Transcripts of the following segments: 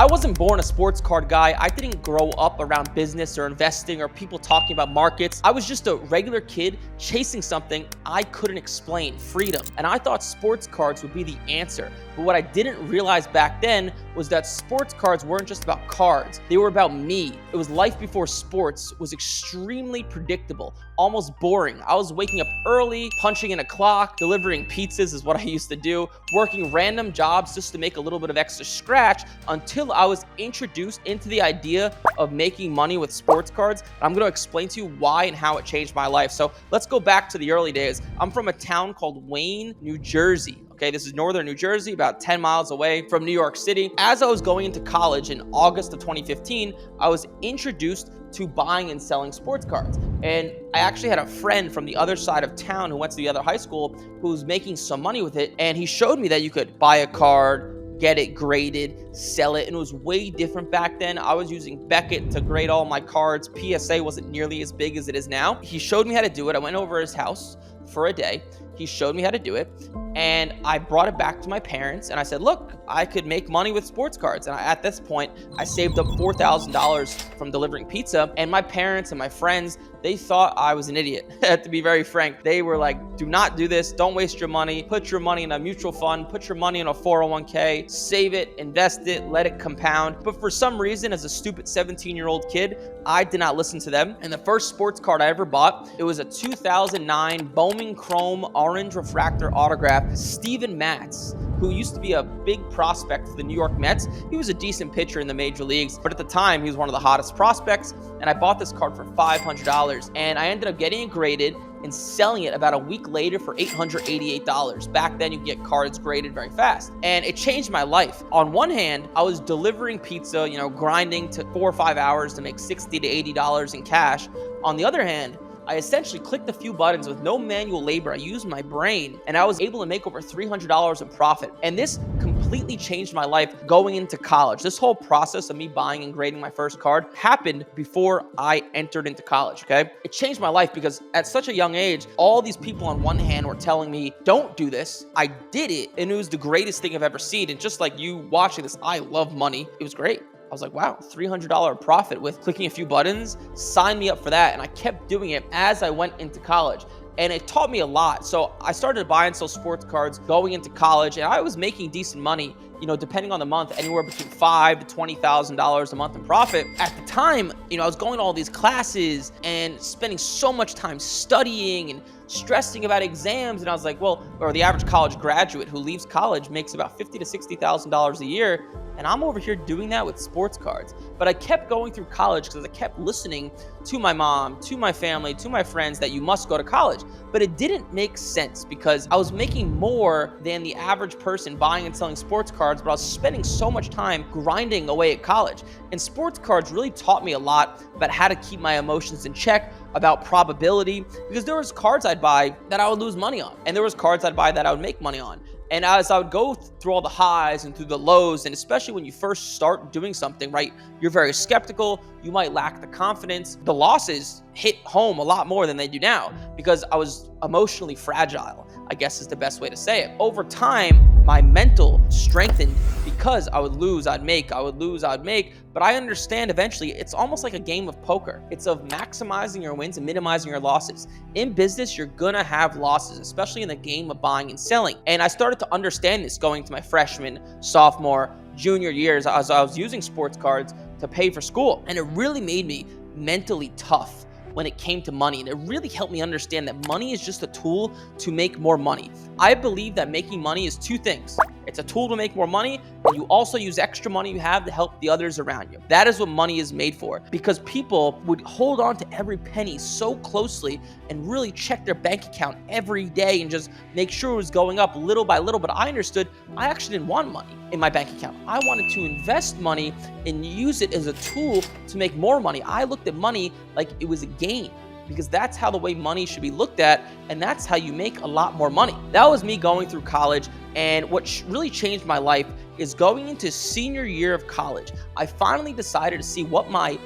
I wasn't born a sports card guy. I didn't grow up around business or investing or people talking about markets. I was just a regular kid chasing something I couldn't explain, freedom. And I thought sports cards would be the answer. But what I didn't realize back then was that sports cards weren't just about cards. They were about me. It was life before sports was extremely predictable, almost boring. I was waking up early, punching in a clock, delivering pizzas is what I used to do, working random jobs just to make a little bit of extra scratch until I was introduced into the idea of making money with sports cards. I'm going to explain to you why and how it changed my life. So let's go back to the early days. I'm from a town called Wayne, New Jersey. Okay, this is northern New Jersey, about 10 miles away from New York City. As I was going into college in August of 2015, I was introduced to buying and selling sports cards. And I actually had a friend from the other side of town who went to the other high school who was making some money with it. And he showed me that you could buy a card, get it graded, sell it. And it was way different back then. I was using Beckett to grade all my cards. PSA wasn't nearly as big as it is now. He showed me how to do it. I went over his house for a day. He showed me how to do it, and I brought it back to my parents, and I said, look, I could make money with sports cards. And at this point, I saved up $4,000 from delivering pizza, and my parents and my friends, they thought I was an idiot, to be very frank. They were like, do not do this. Don't waste your money. Put your money in a mutual fund. Put your money in a 401k. Save it, invest it, let it compound. But for some reason, as a stupid 17-year-old kid, I did not listen to them. And the first sports card I ever bought, it was a 2009 Bowman Chrome orange refractor autograph, Steven Matz, who used to be a big prospect for the New York Mets. He was a decent pitcher in the major leagues, but at the time, he was one of the hottest prospects. And I bought this card for $500, and I ended up getting it graded and selling it about a week later for $888. Back then, you could get cards graded very fast. And it changed my life. On one hand, I was delivering pizza, grinding to 4 or 5 hours to make $60 to $80 in cash. On the other hand, I essentially clicked a few buttons with no manual labor. I used my brain, and I was able to make over $300 in profit. And this completely changed my life going into college. This whole process of me buying and grading my first card happened before I entered into college, okay? It changed my life because at such a young age, all these people on one hand were telling me, don't do this. I did it, and it was the greatest thing I've ever seen. And just like you watching this, I love money. It was great. I was like, wow, $300 profit with clicking a few buttons. Sign me up for that. And I kept doing it as I went into college. And it taught me a lot. So I started to buy and sell sports cards going into college, and I was making decent money, depending on the month, anywhere between $5,000 to $20,000 a month in profit. At the time, I was going to all these classes and spending so much time studying and stressing about exams. And I was like, or the average college graduate who leaves college makes about $50,000 to $60,000 a year. And I'm over here doing that with sports cards. But I kept going through college because I kept listening to my mom, to my family, to my friends that you must go to college. But it didn't make sense because I was making more than the average person buying and selling sports cards, but I was spending so much time grinding away at college. And sports cards really taught me a lot about how to keep my emotions in check, about probability, because there was cards I'd buy that I would lose money on, and there was cards I'd buy that I would make money on. And as I would go through all the highs and through the lows, and especially when you first start doing something, right, you're very skeptical, you might lack the confidence. The losses hit home a lot more than they do now because I was emotionally fragile, I guess is the best way to say it. Over time, my mental strengthened because I would lose, I'd make, I would lose, I'd make. But I understand eventually it's almost like a game of poker. It's of maximizing your wins and minimizing your losses. In business, you're gonna have losses, especially in the game of buying and selling. And I started to understand this going to my freshman, sophomore, junior years as I was using sports cards to pay for school. And it really made me mentally tough when it came to money. And it really helped me understand that money is just a tool to make more money. I believe that making money is two things. It's a tool to make more money, and you also use extra money you have to help the others around you. That is what money is made for, because people would hold on to every penny so closely and really check their bank account every day and just make sure it was going up little by little. But I understood I actually didn't want money in my bank account. I wanted to invest money and use it as a tool to make more money. I looked at money like it was a game. because that's how the way money should be looked at, and that's how you make a lot more money. That was me going through college, and what really changed my life is going into senior year of college. I finally decided to see what my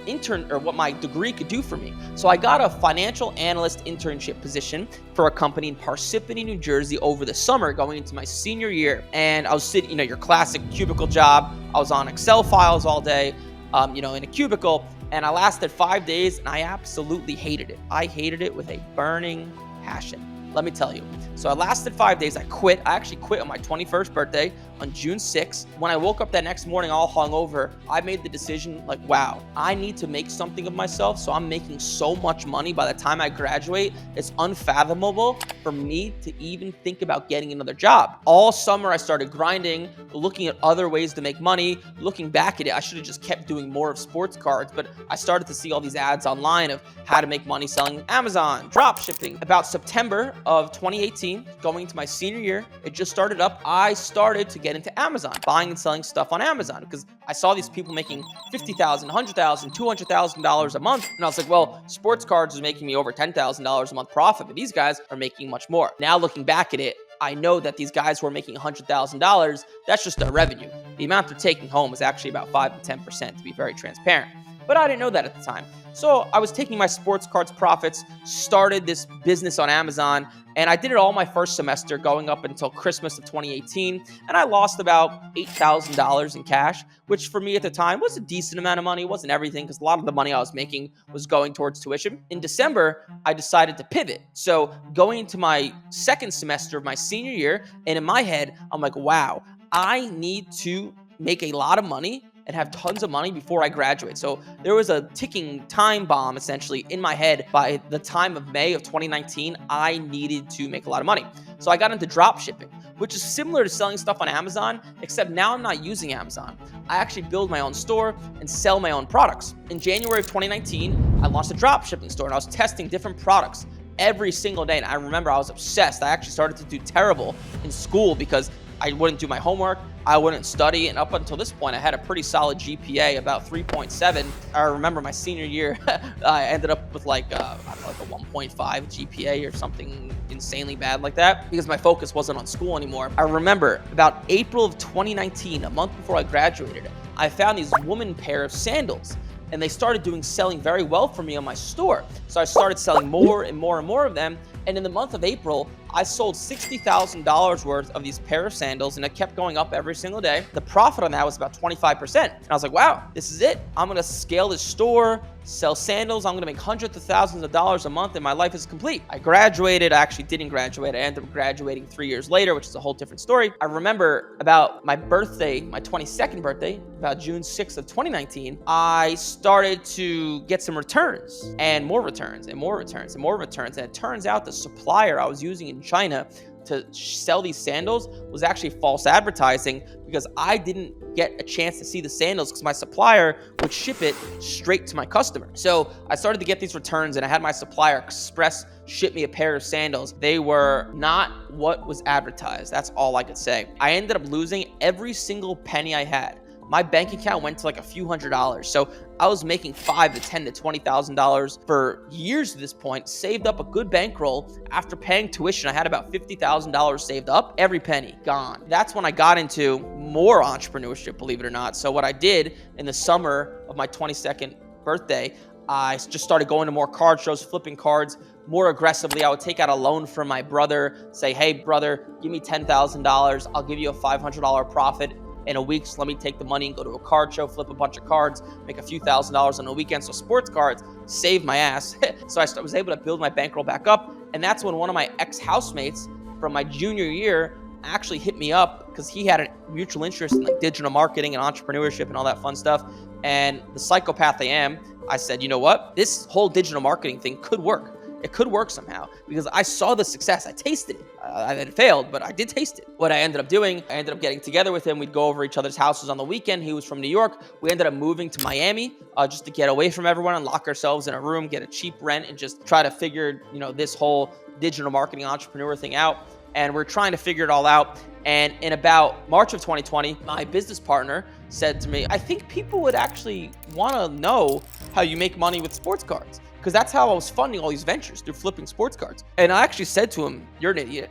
degree could do for me. So I got a financial analyst internship position for a company in Parsippany, New Jersey over the summer going into my senior year. And I was sitting, your classic cubicle job. I was on Excel files all day, in a cubicle, and I lasted 5 days and I absolutely hated it. I hated it with a burning passion. Let me tell you. So I lasted 5 days. I quit. I actually quit on my 21st birthday on June 6th. When I woke up that next morning all hungover, I made the decision wow, I need to make something of myself. So I'm making so much money by the time I graduate. It's unfathomable for me to even think about getting another job. All summer I started grinding, looking at other ways to make money. Looking back at it, I should have just kept doing more of sports cards, but I started to see all these ads online of how to make money selling Amazon, drop shipping. About September of 2018, going into my senior year, it just started up. I started to get into Amazon, buying and selling stuff on Amazon because I saw these people making $50,000, $100,000, $200,000 a month. And I was like, well, sports cards is making me over $10,000 a month profit, but these guys are making much more. Now looking back at it, I know that these guys who are making $100,000, that's just their revenue. The amount they're taking home is actually about 5 to 10%, to be very transparent. But I didn't know that at the time. So I was taking my sports cards profits, started this business on Amazon, and I did it all my first semester going up until Christmas of 2018. And I lost about $8,000 in cash, which for me at the time was a decent amount of money. It wasn't everything because a lot of the money I was making was going towards tuition. In December, I decided to pivot. So going into my second semester of my senior year, and in my head, I'm like, wow, I need to make a lot of money and have tons of money before I graduate. So there was a ticking time bomb essentially in my head. By the time of May of 2019, I needed to make a lot of money. So I got into drop shipping, which is similar to selling stuff on Amazon, except now I'm not using Amazon. I actually build my own store and sell my own products. In January of 2019, I launched a drop shipping store and I was testing different products every single day. And I remember I was obsessed. I actually started to do terrible in school because I wouldn't do my homework, I wouldn't study, and up until this point, I had a pretty solid GPA, about 3.7. I remember my senior year, I ended up with like a 1.5 GPA or something insanely bad like that because my focus wasn't on school anymore. I remember about April of 2019, a month before I graduated, I found these woman pair of sandals. And they started selling very well for me on my store. So I started selling more and more and more of them. And in the month of April, I sold $60,000 worth of these pair of sandals, and it kept going up every single day. The profit on that was about 25%. And I was like, wow, this is it. I'm gonna scale this store, sell sandals. I'm gonna make hundreds of thousands of dollars a month, and my life is complete. I graduated. I actually didn't graduate. I ended up graduating 3 years later, which is a whole different story. I remember about my birthday, my 22nd birthday, about June 6th of 2019, I started to get some returns and more returns and more returns and more returns. And it turns out the supplier I was using in China to sell these sandals was actually false advertising because I didn't get a chance to see the sandals because my supplier would ship it straight to my customer. So I started to get these returns and I had my supplier express ship me a pair of sandals. They were not what was advertised. That's all I could say. I ended up losing every single penny I had. My bank account went to like a few $100s. So I was making $5,000 to $10,000 to $20,000 for years at this point, saved up a good bankroll. After paying tuition, I had about $50,000 saved up, every penny gone. That's when I got into more entrepreneurship, believe it or not. So what I did in the summer of my 22nd birthday, I just started going to more card shows, flipping cards more aggressively. I would take out a loan from my brother, say, hey brother, give me $10,000. I'll give you a $500 profit in a week. So let me take the money and go to a card show, flip a bunch of cards, make a few $1,000s on a weekend. So sports cards saved my ass. So I was able to build my bankroll back up. And that's when one of my ex-housemates from my junior year actually hit me up because he had a mutual interest in like digital marketing and entrepreneurship and all that fun stuff. And the psychopath I am, I said, you know what? This whole digital marketing thing could work. It could work somehow because I saw the success. I tasted it. It failed, but I did taste it. What I ended up doing, I ended up getting together with him. We'd go over each other's houses on the weekend. He was from New York. We ended up moving to Miami just to get away from everyone and lock ourselves in a room, get a cheap rent, and just try to figure, this whole digital marketing entrepreneur thing out. And we're trying to figure it all out. And in about March of 2020, my business partner said to me, I think people would actually want to know how you make money with sports cards. because that's how I was funding all these ventures, through flipping sports cards. And I actually said to him, "You're an idiot.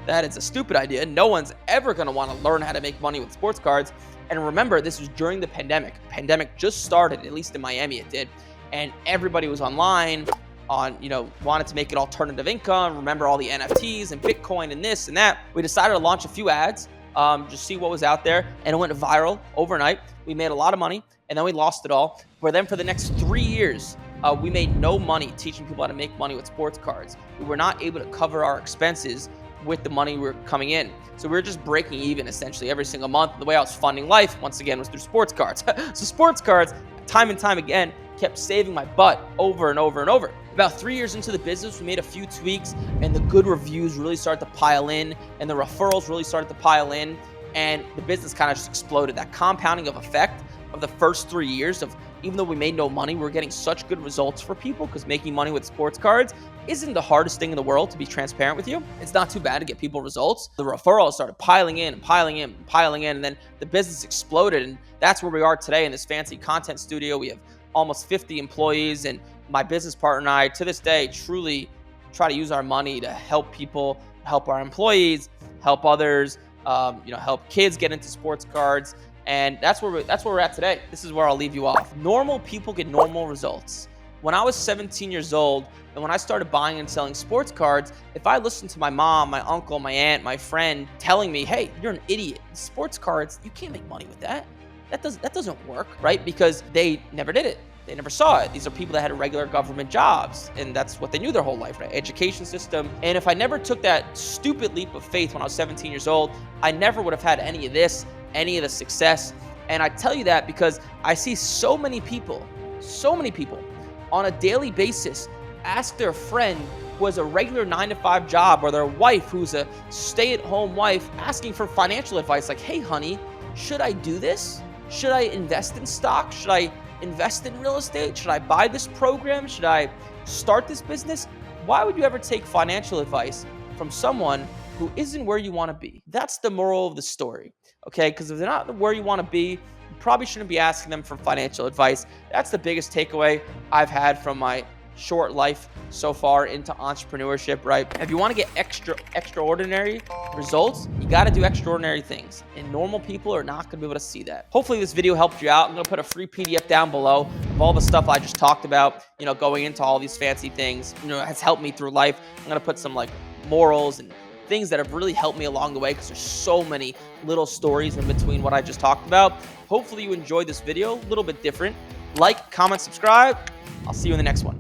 That is a stupid idea. No one's ever going to want to learn how to make money with sports cards." And remember, this was during the pandemic. Pandemic just started, at least in Miami it did. And everybody was online wanted to make it alternative income. Remember all the NFTs and Bitcoin and this and that. We decided to launch a few ads, just see what was out there. And it went viral overnight. We made a lot of money, and then we lost it all. But then for the next 3 years, we made no money teaching people how to make money with sports cards. We were not able to cover our expenses with the money we were coming in. So we were just breaking even essentially every single month. The way I was funding life, once again, was through sports cards. So sports cards, time and time again, kept saving my butt over and over and over. About 3 years into the business, we made a few tweaks, and the good reviews really started to pile in, and the referrals really started to pile in, and the business kind of just exploded. That compounding of effect of the first 3 years of, even though we made no money, we were getting such good results for people, because making money with sports cards isn't the hardest thing in the world, to be transparent with you. It's not too bad to get people results. The referrals started piling in and piling in and piling in, and then the business exploded, and that's where we are today in this fancy content studio. We have almost 50 employees, and my business partner and I, to this day, truly try to use our money to help people, help our employees, help others, help kids get into sports cards. And that's where we're at today. This is where I'll leave you off. Normal people get normal results. When I was 17 years old, and when I started buying and selling sports cards, if I listened to my mom, my uncle, my aunt, my friend telling me, "Hey, you're an idiot. Sports cards, you can't make money with that. That doesn't work," right? Because they never did it. They never saw it. These are people that had regular government jobs, and that's what they knew their whole life, right? Education system. And if I never took that stupid leap of faith when I was 17 years old, I never would have had any of this, any of the success. And I tell you that because I see so many people on a daily basis ask their friend who has a regular 9-to-5 job, or their wife who's a stay-at-home wife, asking for financial advice like, "Hey, honey, should I do this? Should I invest in stock? Should I invest in real estate? Should I buy this program? Should I start this business?" Why would you ever take financial advice from someone who isn't where you want to be? That's the moral of the story, okay? Because if they're not where you want to be, you probably shouldn't be asking them for financial advice. That's the biggest takeaway I've had from my short life so far into entrepreneurship, right? If you want to get extraordinary results, you got to do extraordinary things, and normal people are not going to be able to see that. Hopefully this video helped you out. I'm going to put a free PDF down below of all the stuff I just talked about, going into all these fancy things, has helped me through life. I'm going to put some morals and things that have really helped me along the way, because there's so many little stories in between what I just talked about. Hopefully you enjoyed this video, a little bit different. Like, comment, subscribe. I'll see you in the next one.